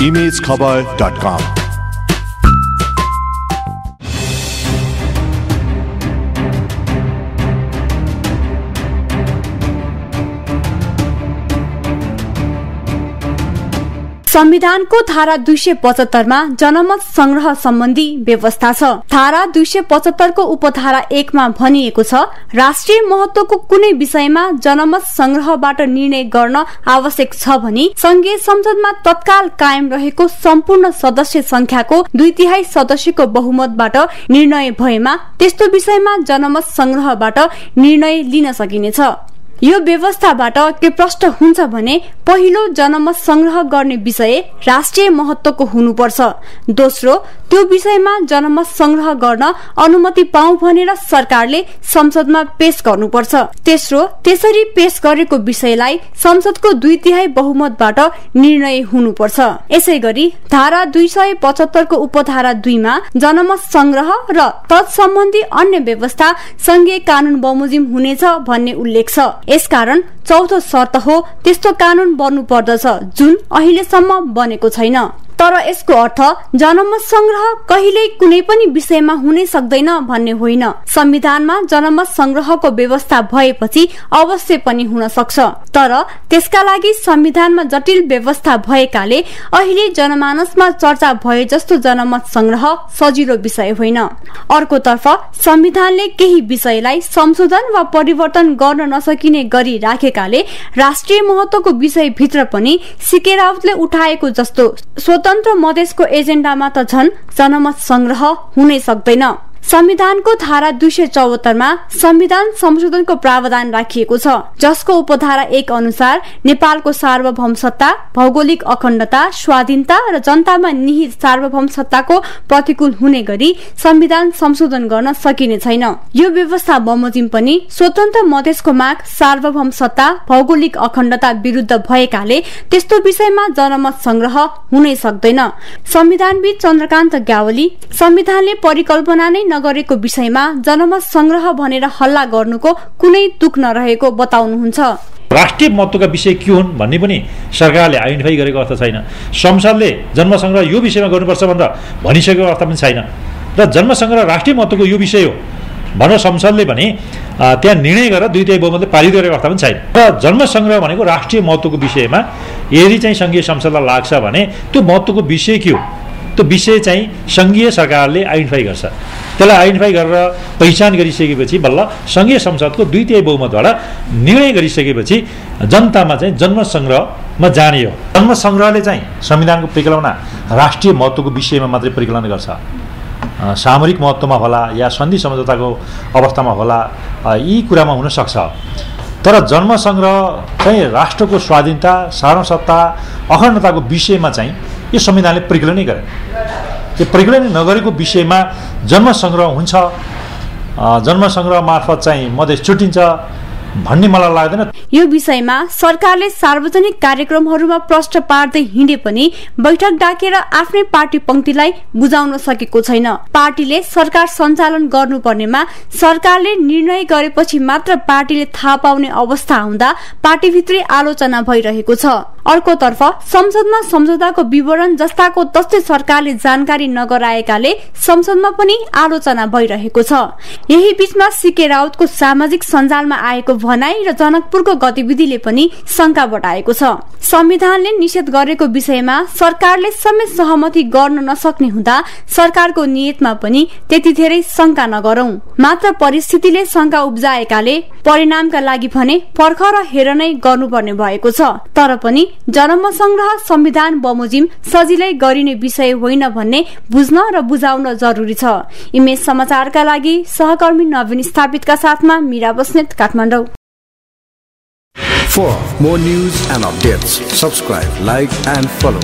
imagekhabar.com। संविधानको धारा 275 मा जनमत संग्रह सम्बन्धी व्यवस्था छ। धारा 275 को उपधारा 1 मा भनिएको छ, राष्ट्रिय महत्वको कुनै विषयमा जनमत संग्रहबाट निर्णय गर्न आवश्यक छ भनी संघीय संसदमा तत्काल कायम रहेको सम्पूर्ण सदस्य संख्याको 2/3 सदस्यको बहुमतबाट निर्णय भएमा त्यस्तो विषयमा जनमत संग्रहबाट निर्णय लिन सकिनेछ। यो व्यवस्थाबाट के प्रश्न हुन्छ भने पहिलो जनमत संग्रह गर्ने विषय राष्ट्रिय महत्वको हुनुपर्छ। दोस्रो, त्यो विषयमा जनमत संग्रह गर्न अनुमति पाऊ भनेर सरकारले संसदमा पेश गर्नुपर्छ। तेस्रो, त्यसरी पेश गरेको विषयलाई संसदको 2/3 बहुमतबाट निर्णय हुनुपर्छ। यसैगरी धारा 275 को उपधारा 2 मा जनमत संग्रह र तत्सम्बन्धी अन्य व्यवस्था संघीय कानून बमोजिम हुनेछ भन्ने उल्लेख छ। यसकारण चौथो शर्त हो त्यस्तो कानून बन्नु पर्दछ जुन अहिलेसम्म बनेको छैन। तर यसको अर्थ जनमत संग्रह कहिल्यै कुनै पनि विषयमा हुनै सक्दैन भन्ने होइन। संविधानमा जनमत संग्रहको व्यवस्था भएपछि अवश्य पनि हुन सक्छ, तर त्यसका लागि संविधानमा जटिल व्यवस्था भएकाले अहिले जनमानसमा चर्चा भए जस्तो जनमत संग्रह सजिलो विषय होइन। अर्कोतर्फ संविधानले केही विषयलाई संशोधन वा परिवर्तन गर्न नसकिने गरी राखेकाले राष्ट्रिय महत्वको विषय भित्र पनि सीके राउतले उठाएको जस्तो स्वतन्त्र मधेसको एजेन्डामा त झन् जनमत संग्रह हुनै सक्दैन। संविधानको धारा 274 मा संविधान संशोधनको प्रावधान राखिएको छ, जसको उपधारा 1 अनुसार नेपालको सार्वभौम सत्ता, भौगोलिक अखण्डता, स्वाधीनता र जनतामा निहित सार्वभौम सत्ताको प्रतिकूल हुने गरी संविधान संशोधन गर्न सकिने छैन। यो व्यवस्था बमोजिम पनि स्वतन्त्र मधेसको माग सार्वभौम सत्ता, भौगोलिक अखण्डता विरुद्ध भएकाले त्यस्तो विषयमा जनमत संग्रह हुनै सक्दैन। संविधानविद चन्द्रकान्त ग्यावली संविधानले परिकल्पना नै नगरेको विषयमा जनमत संग्रह भनेर हल्ला गर्नुको कुनै तुक नरहेको बताउनुहुन्छ। राष्ट्रिय महत्वका विषय के हुन् भन्ने पनि सरकारले आइडेन्टिफाई गरेको अर्थ छैन। संसदले जन्म संग्रह यो विषयमा गर्नुपर्छ भनेर भनिसकेको अर्थ पनि छैन। र जन्म संग्रह राष्ट्रिय महत्वको यो विषय हो भनेर संसदले भने त्यहाँ निर्णय गरेर 2/3 बहुमतले पारित गरेको अर्थ पनि छैन। र जन्म संग्रह भनेको राष्ट्रिय महत्वको विषयमा यदि चाहिँ संघीय संसदलाई लाग्छ भने त्यो महत्वको विषय के हो, त्यो विषय चाहिँ संघीय सरकारले आइडेन्टिफाई गर्छ। त्यसलाई आइडेन्टिफाई गरेर पहिचान गरिसकेपछि बल्ल संघीय संसदको 2/3 बहुमतबाट निर्णय गरिसकेपछि जनतामा चाहिँ जन्म संग्रहमा जाने हो। जन्म संग्रहले चाहिँ संविधानको परिकल्पना राष्ट्रिय महत्वको विषयमा मात्रै परिकल्पना गर्छ। सामरिक महत्वमा होला या सन्धि सम्झौताको अवस्थामा होला, यी कुरामा हुन सक्छ। तर जन्म संग्रह चाहिँ राष्ट्रको स्वाधीनता, सार्वभौमसत्ता, अखण्डताको विषयमा चाहिँ यो संविधानले परिकल्पना नै गरे। यो परिकल्पना नगरेको विषयमा जन्म संग्रह हुन्छ, जन्म संग्रह मार्फत चाहिँ मधेस छुटिन्छ भन्ने मलाई लाग्दैन। यो विषयमा सरकारले सार्वजनिक कार्यक्रमहरूमा प्रश्न पार्दै हिँडे पनि बैठक डाकेर आफ्नै पार्टी पंक्तिलाई बुझाउन सकेको छैन। पार्टीले सरकार सञ्चालन गर्नुपर्नेमा सरकारले निर्णय गरेपछि मात्र पार्टीले थाहा पाउने अवस्था आउँदा पार्टीभित्रै आलोचना भइरहेको छ। अर्कोतर्फ संसदमा सम्झौताको विवरण जस्ताको तस्तै सरकारले जानकारी नगराएकाले संसदमा पनि आलोचना भइरहेको छ। यही बीचमा सीके राउतको सामाजिक सञ्जालमा आएको भनाई र जनकपुरको गतिविधिले पनि शंका बढाएको छ। संविधानले निषेध गरेको विषयमा सरकारले समेत सहमति गर्न नसक्ने हुँदा सरकारको नियतमा पनि त्यति धेरै शंका नगरौं। मात्र परिस्थितिले शंका उब्जाएकाले परिणामका लागि भने पर्ख र हेर नै गर्नुपर्ने भएको छ। तर पनि जनमत संग्रह संविधान बमोजिम सजिलै गरिने विषय होइन भन्ने बुझ्न र बुझाउन जरुरी छ। इमेज समाचारका लागि सहकर्मी नवीन स्थापितका साथमा Meera Basnet, Kathmandu. For more news and updates, subscribe, like and follow